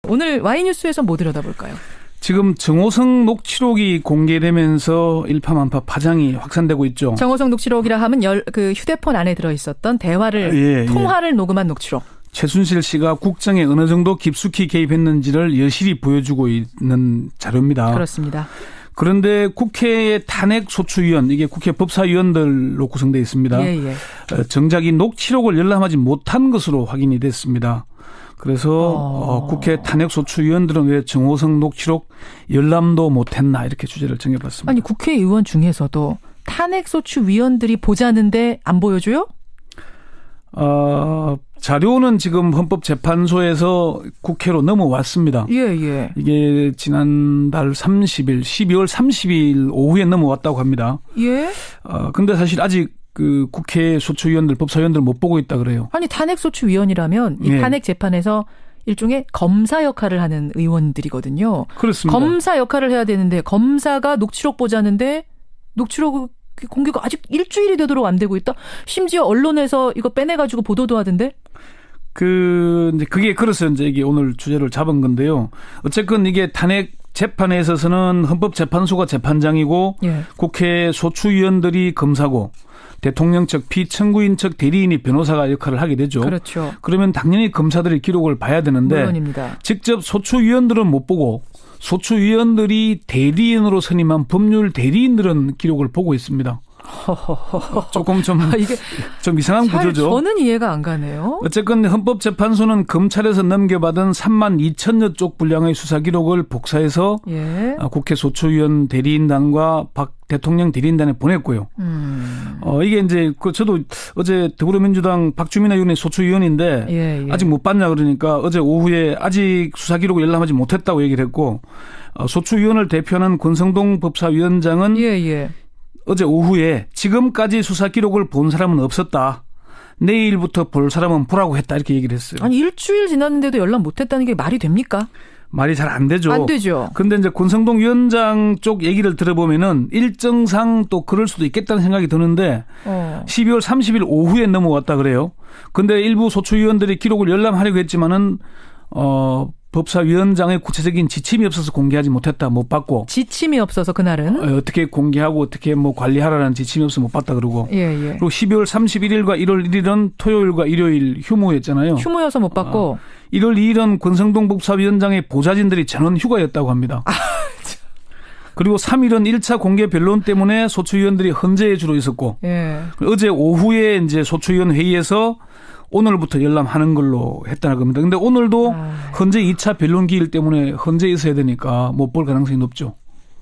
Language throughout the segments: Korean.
오늘 Y뉴스에서 뭐 들여다볼까요? 지금 정호성 녹취록이 공개되면서 일파만파 파장이 확산되고 있죠. 정호성 녹취록이라 하면 그 휴대폰 안에 들어있었던 대화를 통화를 녹음한 녹취록. 최순실 씨가 국정에 어느 정도 깊숙이 개입했는지를 여실히 보여주고 있는 자료입니다. 그렇습니다. 그런데 국회의 탄핵소추위원, 이게 국회 법사위원들로 구성되어 있습니다. 정작 이 녹취록을 열람하지 못한 것으로 확인이 됐습니다. 그래서 국회 탄핵소추위원들은 왜 정호성 녹취록 열람도 못했나 이렇게 주제를 정해봤습니다. 아니 국회의원 중에서도 탄핵소추위원들이 보자는데 안 보여줘요? 자료는 지금 헌법재판소에서 국회로 넘어왔습니다. 이게 지난달 30일, 12월 30일 오후에 넘어왔다고 합니다. 근데 사실 아직 그 국회 소추위원들, 법사위원들 못 보고 있다 그래요. 아니 탄핵소추위원이라면 이 탄핵 재판에서 일종의 검사 역할을 하는 의원들이거든요. 그렇습니다. 검사 역할을 해야 되는데 검사가 녹취록 보자는데 녹취록 공개가 아직 일주일이 되도록 안 되고 있다. 심지어 언론에서 이거 빼내가지고 보도도 하던데. 이제 그게 그래서 이제 이게 오늘 주제를 잡은 건데요. 어쨌건 이게 탄핵 재판에 있어서는 헌법재판소가 재판장이고 국회 소추위원들이 검사고 대통령 측 피청구인 측 대리인이 변호사가 역할을 하게 되죠. 그렇죠. 그러면 당연히 검사들이 기록을 봐야 되는데 물론입니다. 직접 소추위원들은 못 보고 소추위원들이 대리인으로 선임한 법률 대리인들은 기록을 보고 있습니다. 조금 좀 이상한 구조죠. 저는 이해가 안 가네요. 어쨌건 헌법재판소는 검찰에서 넘겨받은 3만 2천여 쪽 분량의 수사 기록을 복사해서 국회 소추위원 대리인단과 박 대통령 대리인단에 보냈고요. 이게 이제 저도 어제 더불어민주당 박주민 의원의 소추위원인데 아직 못 봤냐 그러니까 어제 오후에 아직 수사 기록을 열람하지 못했다고 얘기를 했고 소추위원을 대표하는 권성동 법사위원장은 어제 오후에 지금까지 수사 기록을 본 사람은 없었다. 내일부터 볼 사람은 보라고 했다. 이렇게 얘기를 했어요. 아니 일주일 지났는데도 연락 못했다는 게 말이 됩니까? 말이 잘 안 되죠. 안 되죠. 그런데 이제 권성동 위원장 쪽 얘기를 들어보면은 일정상 또 그럴 수도 있겠다는 생각이 드는데 12월 30일 오후에 넘어왔다 그래요. 근데 일부 소추위원들이 기록을 열람하려고 했지만은 법사위원장의 구체적인 지침이 없어서 공개하지 못했다, 못 봤고. 지침이 없어서 그날은? 어떻게 공개하고 어떻게 뭐 관리하라는 지침이 없어서 못 봤다 그러고. 그리고 12월 31일과 1월 1일은 토요일과 일요일 휴무였잖아요. 휴무여서 못 봤고. 1월 2일은 권성동 법사위원장의 보좌진들이 전원 휴가였다고 합니다. 그리고 3일은 1차 공개 변론 때문에 소추위원들이 헌재에 주로 있었고. 어제 오후에 이제 소추위원 회의에서 오늘부터 열람하는 걸로 했다는 겁니다. 근데 오늘도 헌재 2차 변론 기일 때문에 헌재에 있어야 되니까 못 볼 가능성이 높죠.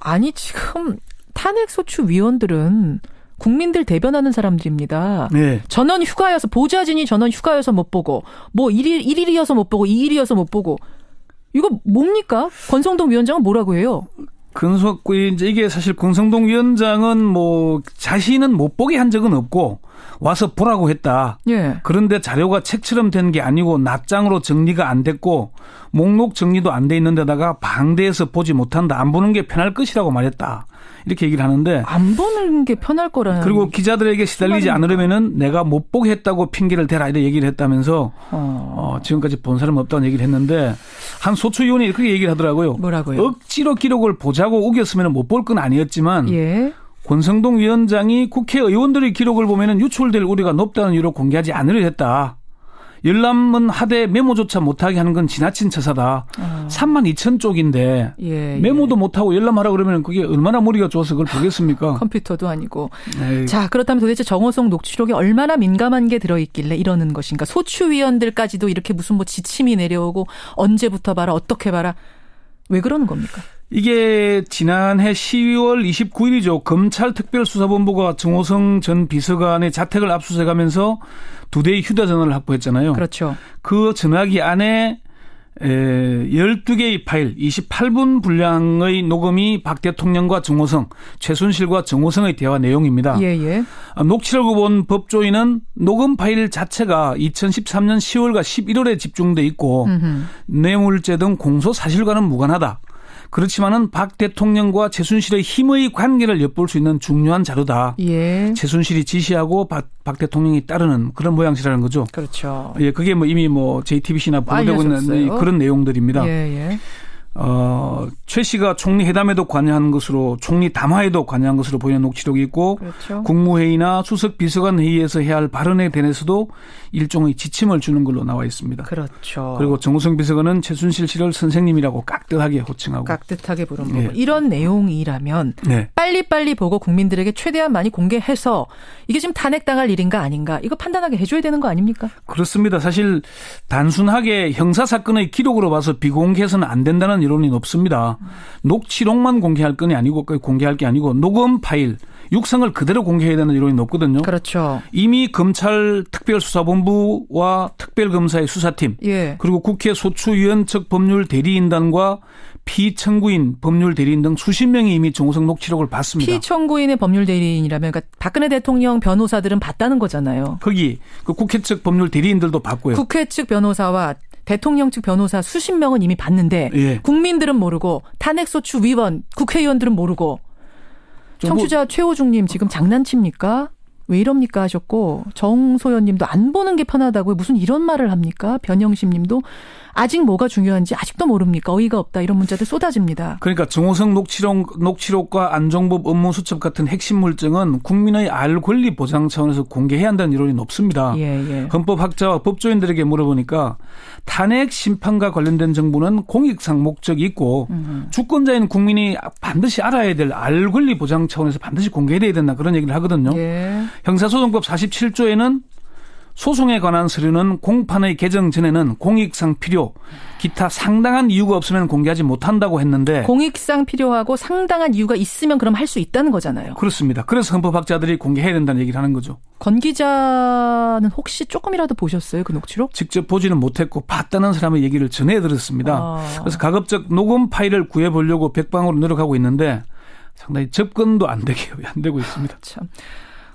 아니 지금 탄핵소추위원들은 국민들 대변하는 사람들입니다. 전원 휴가여서 보좌진이 전원 휴가여서 못 보고 뭐 1일이어서 못 보고 2일이어서 못 보고 이거 뭡니까? 권성동 위원장은 뭐라고 해요? 이제 이게 사실 권성동 위원장은 뭐 자신은 못 보게 한 적은 없고 와서 보라고 했다. 그런데 자료가 책처럼 된 게 아니고 낱장으로 정리가 안 됐고 목록 정리도 안 돼 있는 데다가 방대해서 보지 못한다. 안 보는 게 편할 것이라고 말했다. 이렇게 얘기를 하는데 안 보는 게 편할 거라는. 그리고 기자들에게 시달리지 않으려면은 내가 못 보게 했다고 핑계를 대라 이렇게 얘기를 했다면서 지금까지 본 사람 없다는 얘기를 했는데 한 소추위원이 그렇게 얘기를 하더라고요. 뭐라고요? 억지로 기록을 보자고 우겼으면 못 볼 건 아니었지만 권성동 위원장이 국회의원들의 기록을 보면은 유출될 우려가 높다는 이유로 공개하지 않으려 했다. 열람은 하되 메모조차 못하게 하는 건 지나친 처사다. 3만 2천 쪽인데 메모도 못하고 열람하라 그러면 그게 얼마나 머리가 좋아서 그걸 보겠습니까? 컴퓨터도 아니고. 자, 그렇다면 도대체 정호성 녹취록에 얼마나 민감한 게 들어있길래 이러는 것인가. 소추위원들까지도 이렇게 무슨 뭐 지침이 내려오고 언제부터 봐라 어떻게 봐라. 왜 그러는 겁니까? 이게 지난해 12월 29일이죠. 검찰특별수사본부가 정호성 전 비서관의 자택을 압수수색하면서 2대의 휴대전화를 확보했잖아요. 그렇죠. 그 전화기 안에 12개의 파일, 28분 분량의 녹음이 박 대통령과 정호성, 최순실과 정호성의 대화 내용입니다. 녹취록을 본 법조인은 녹음 파일 자체가 2013년 10월과 11월에 집중돼 있고 뇌물죄 등 공소 사실과는 무관하다. 그렇지만은 박 대통령과 최순실의 힘의 관계를 엿볼 수 있는 중요한 자료다. 예. 최순실이 지시하고 박 대통령이 따르는 그런 모양새라는 거죠. 그렇죠. 예, 그게 뭐 이미 뭐 JTBC나 보도되고 있는 그런 내용들입니다. 예. 최 씨가 총리 회담에도 관여한 것으로, 총리 담화에도 관여한 것으로 보이는 녹취록이 있고, 그렇죠. 국무회의나 수석 비서관 회의에서 해야 할 발언에 대해서도 일종의 지침을 주는 걸로 나와 있습니다. 그렇죠. 그리고 정호성 비서관은 최순실 씨를 선생님이라고 깍듯하게 호칭하고. 깍듯하게 부른 거. 이런 내용이라면 빨리빨리 보고 국민들에게 최대한 많이 공개해서 이게 지금 탄핵당할 일인가 아닌가 이거 판단하게 해줘야 되는 거 아닙니까? 그렇습니다. 사실 단순하게 형사사건의 기록으로 봐서 비공개해서는 안 된다는 이론이 높습니다. 녹취록만 공개할 게 아니고 녹음 파일, 육성을 그대로 공개해야 되는 이론이 높거든요. 그렇죠. 이미 검찰 특별수사본부와 특별검사의 수사팀, 그리고 국회 소추위원 측 법률 대리인단과 피청구인 법률 대리인 등 수십 명이 이미 정호성 녹취록을 봤습니다. 피청구인의 법률 대리인이라면 그러니까 박근혜 대통령 변호사들은 봤다는 거잖아요. 거기 그 국회 측 법률 대리인들도 봤고요. 국회 측 변호사와 대통령 측 변호사 수십 명은 이미 봤는데 국민들은 모르고 탄핵소추 위원 국회의원들은 모르고 청취자 최호중님 지금 장난칩니까? 왜 이럽니까 하셨고 정소연님도 안 보는 게 편하다고 무슨 이런 말을 합니까? 변영심님도 아직 뭐가 중요한지 아직도 모릅니까? 어이가 없다 이런 문자들 쏟아집니다. 그러니까 정호성 녹취록과 안종범 업무수첩 같은 핵심 물증은 국민의 알 권리 보장 차원에서 공개해야 한다는 이론이 높습니다. 헌법학자와 법조인들에게 물어보니까 탄핵 심판과 관련된 정보는 공익상 목적이 있고 주권자인 국민이 반드시 알아야 될 알 권리 보장 차원에서 반드시 공개해야 된다 그런 얘기를 하거든요. 형사소송법 47조에는 소송에 관한 서류는 공판의 개정 전에는 공익상 필요, 기타 상당한 이유가 없으면 공개하지 못한다고 했는데 공익상 필요하고 상당한 이유가 있으면 그럼 할 수 있다는 거잖아요. 그렇습니다. 그래서 헌법학자들이 공개해야 된다는 얘기를 하는 거죠. 권 기자는 혹시 조금이라도 보셨어요? 그 녹취록? 직접 보지는 못했고 봤다는 사람의 얘기를 전해 들었습니다. 그래서 가급적 녹음 파일을 구해보려고 백방으로 노력하고 있는데 상당히 접근도 안 되고 있습니다. 참.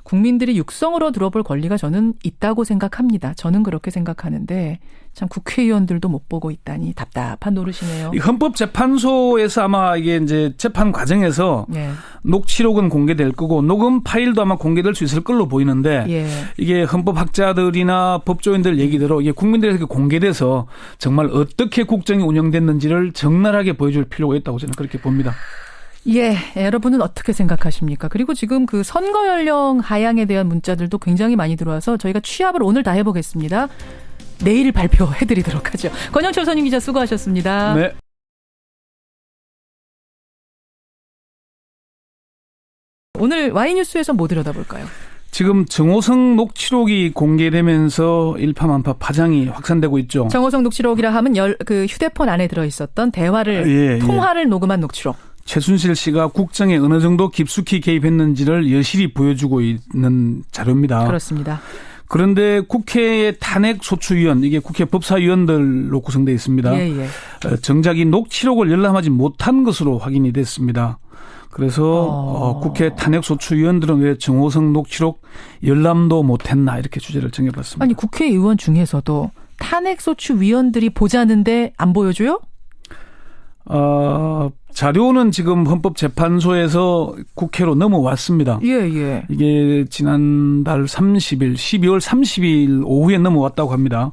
국민들이 육성으로 들어볼 권리가 저는 있다고 생각합니다. 저는 그렇게 생각하는데 참 국회의원들도 못 보고 있다니 답답한 노릇이네요. 이 헌법재판소에서 아마 이게 이제 재판 과정에서 녹취록은 공개될 거고 녹음 파일도 아마 공개될 수 있을 걸로 보이는데 이게 헌법학자들이나 법조인들 얘기대로 이게 국민들에게 공개돼서 정말 어떻게 국정이 운영됐는지를 적나라하게 보여줄 필요가 있다고 저는 그렇게 봅니다. 여러분은 어떻게 생각하십니까? 그리고 지금 그 선거 연령 하향에 대한 문자들도 굉장히 많이 들어와서 저희가 취합을 오늘 다 해보겠습니다. 내일 발표해드리도록 하죠. 권영철 선임 기자 수고하셨습니다. 네. 오늘 Y뉴스에서 뭐 들여다볼까요? 지금 정호성 녹취록이 공개되면서 일파만파 파장이 확산되고 있죠. 정호성 녹취록이라 하면 그 휴대폰 안에 들어있었던 대화를 통화를 녹음한 녹취록. 최순실 씨가 국정에 어느 정도 깊숙이 개입했는지를 여실히 보여주고 있는 자료입니다. 그렇습니다. 그런데 국회의 탄핵소추위원, 이게 국회 법사위원들로 구성되어 있습니다. 정작 이 녹취록을 열람하지 못한 것으로 확인이 됐습니다. 그래서 국회 탄핵소추위원들은 왜 정호성 녹취록 열람도 못했나 이렇게 주제를 정해봤습니다. 아니 국회의원 중에서도 탄핵소추위원들이 보자는데 안 보여줘요? 자료는 지금 헌법재판소에서 국회로 넘어왔습니다. 이게 지난달 30일, 12월 30일 오후에 넘어왔다고 합니다.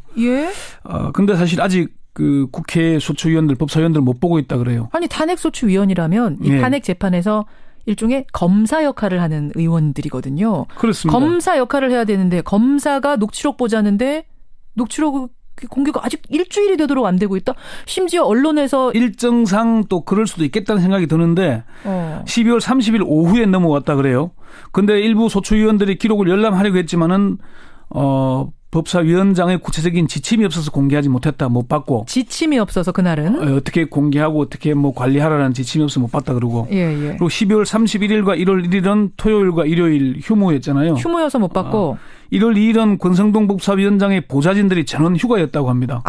근데 사실 아직 그 국회 소추위원들, 법사위원들 못 보고 있다 그래요. 아니 탄핵소추위원이라면 이 탄핵 재판에서 일종의 검사 역할을 하는 의원들이거든요. 그렇습니다. 검사 역할을 해야 되는데 검사가 녹취록 보자는데 녹취록 공개가 아직 일주일이 되도록 안 되고 있다. 심지어 언론에서 일정상 또 그럴 수도 있겠다는 생각이 드는데 12월 30일 오후에 넘어왔다 그래요. 근데 일부 소추위원들이 기록을 열람하려고 했지만은 법사위원장의 구체적인 지침이 없어서 공개하지 못했다, 못 받고. 지침이 없어서 그날은? 어떻게 공개하고 어떻게 뭐 관리하라는 지침이 없어서 못 받다 그러고. 그리고 12월 31일과 1월 1일은 토요일과 일요일 휴무였잖아요. 휴무여서 못 받고. 1월 2일은 권성동 법사위원장의 보좌진들이 전원 휴가였다고 합니다.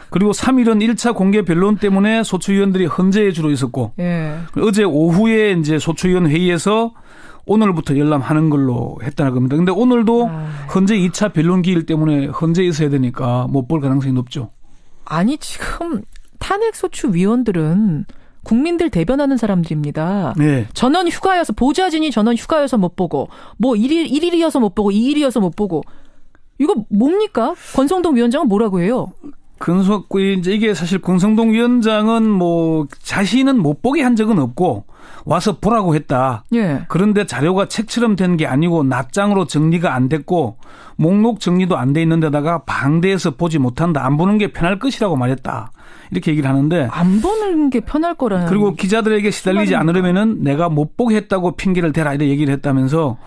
그리고 3일은 1차 공개 변론 때문에 소추위원들이 헌재에 주로 있었고. 어제 오후에 이제 소추위원 회의에서 오늘부터 열람하는 걸로 했다는 겁니다. 근데 오늘도 헌재 2차 변론 기일 때문에 헌재에 있어야 되니까 못 볼 가능성이 높죠. 아니 지금 탄핵소추위원들은 국민들 대변하는 사람들입니다. 네. 전원 휴가여서 보좌진이 전원 휴가여서 못 보고 뭐 1일이어서 못 보고 2일이어서 못 보고 이거 뭡니까? 권성동 위원장은 뭐라고 해요? 이제 이게 사실 권성동 위원장은 뭐 자신은 못 보게 한 적은 없고 와서 보라고 했다. 예. 그런데 자료가 책처럼 된 게 아니고 낱장으로 정리가 안 됐고 목록 정리도 안 돼 있는 데다가 방대해서 보지 못한다. 안 보는 게 편할 것이라고 말했다. 이렇게 얘기를 하는데 안 보는 게 편할 거라는. 그리고 기자들에게 시달리지 않으려면은 내가 못 보게 했다고 핑계를 대라 이렇게 얘기를 했다면서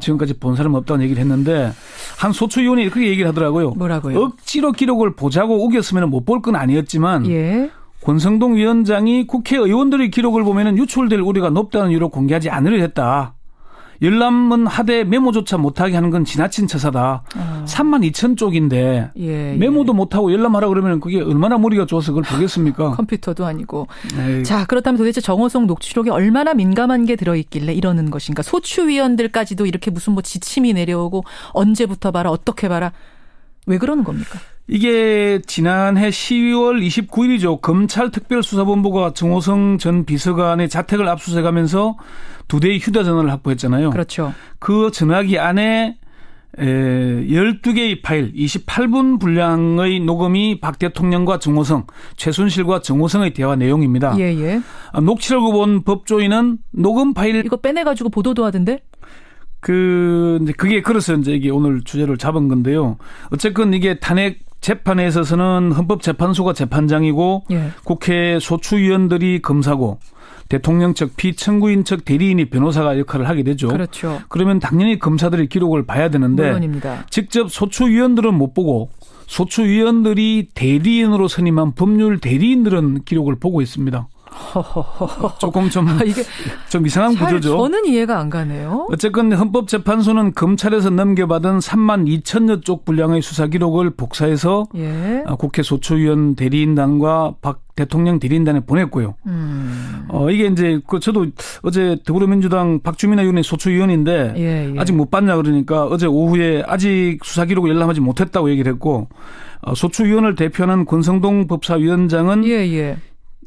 지금까지 본 사람 없다는 얘기를 했는데 한 소추위원이 그렇게 얘기를 하더라고요. 뭐라고요? 억지로 기록을 보자고 우겼으면 못 볼 건 아니었지만 예. 권성동 위원장이 국회의원들의 기록을 보면은 유출될 우려가 높다는 이유로 공개하지 않으려 했다. 열람은 하되 메모조차 못하게 하는 건 지나친 처사다. 32,000쪽인데 메모도 못하고 열람하라 그러면 그게 얼마나 머리가 좋아서 그걸 보겠습니까? 컴퓨터도 아니고. 에이. 자, 그렇다면 도대체 정호성 녹취록에 얼마나 민감한 게 들어있길래 이러는 것인가. 소추위원들까지도 이렇게 무슨 뭐 지침이 내려오고 언제부터 봐라 어떻게 봐라. 왜 그러는 겁니까? 이게 지난해 12월 29일이죠. 검찰특별수사본부가 정호성 전 비서관의 자택을 압수수색하면서 2대의 휴대전화를 확보했잖아요. 그렇죠. 그 전화기 안에 12개의 파일, 28분 분량의 녹음이 박 대통령과 정호성, 최순실과 정호성의 대화 내용입니다. 예. 녹취록을 본 법조인은 녹음 파일 이거 빼내가지고 보도도 하던데? 이제 그게 그래서 이제 이게 오늘 주제를 잡은 건데요. 어쨌건 이게 탄핵 재판에 있어서는 헌법재판소가 재판장이고 국회 소추위원들이 검사고 대통령 측 피청구인 측 대리인이 변호사가 역할을 하게 되죠. 그렇죠. 그러면 당연히 검사들이 기록을 봐야 되는데 물론입니다. 직접 소추위원들은 못 보고 소추위원들이 대리인으로 선임한 법률 대리인들은 기록을 보고 있습니다. 조금 좀 이상한 구조죠. 저는 이해가 안 가네요. 어쨌건 헌법재판소는 검찰에서 넘겨받은 32,000여 쪽 분량의 수사 기록을 복사해서 국회 소추위원 대리인단과 박 대통령 대리인단에 보냈고요. 이게 이제 저도 어제 더불어민주당 박주민 의원이 소추위원인데 아직 못 봤냐 그러니까 어제 오후에 아직 수사 기록을 열람하지 못했다고 얘기를 했고 소추위원을 대표하는 권성동 법사위원장은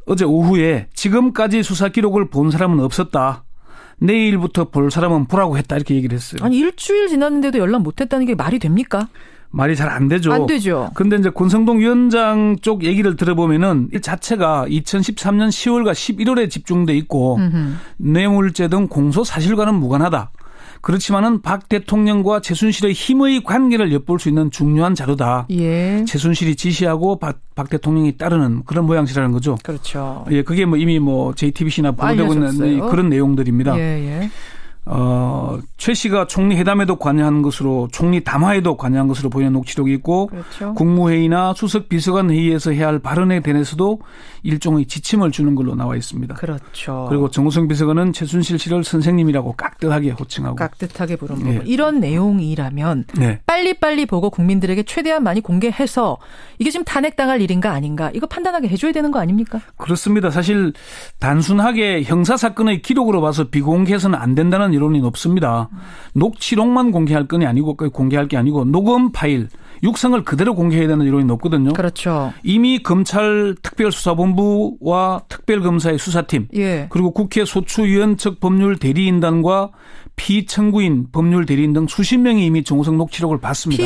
어제 오후에 지금까지 수사 기록을 본 사람은 없었다. 내일부터 볼 사람은 보라고 했다. 이렇게 얘기를 했어요. 아니 일주일 지났는데도 연락 못했다는 게 말이 됩니까? 말이 잘 안 되죠. 안 되죠. 그런데 이제 권성동 위원장 쪽 얘기를 들어보면은 이 자체가 2013년 10월과 11월에 집중돼 있고 뇌물죄 등 공소 사실과는 무관하다. 그렇지만은 박 대통령과 최순실의 힘의 관계를 엿볼 수 있는 중요한 자료다. 최순실이 지시하고 박 대통령이 따르는 그런 모양새라는 거죠. 그렇죠. 그게 뭐 이미 JTBC나 보도되고 있는 그런 내용들입니다. 최 씨가 총리 회담에도 관여한 것으로 총리 담화에도 관여한 것으로 보이는 녹취록이 있고 국무회의나 수석 비서관 회의에서 해야 할 발언에 대해서도 일종의 지침을 주는 걸로 나와 있습니다. 그렇죠. 그리고 정호성 비서관은 최순실 씨를 선생님이라고 깍듯하게 호칭하고. 깍듯하게 부른 부분. 이런 내용이라면 빨리빨리 보고 국민들에게 최대한 많이 공개해서 이게 지금 탄핵당할 일인가 아닌가 이거 판단하게 해줘야 되는 거 아닙니까? 그렇습니다. 사실 단순하게 형사사건의 기록으로 봐서 비공개해서는 안 된다는 이론이 높습니다. 녹취록만 공개할 게 아니고 녹음 파일, 육성을 그대로 공개해야 되는 이론이 높거든요. 그렇죠. 이미 검찰 특별수사본부와 특별검사의 수사팀 그리고 국회 소추위원 측 법률 대리인단과 피청구인 법률 대리인 등 수십 명이 이미 정호성 녹취록을 봤습니다.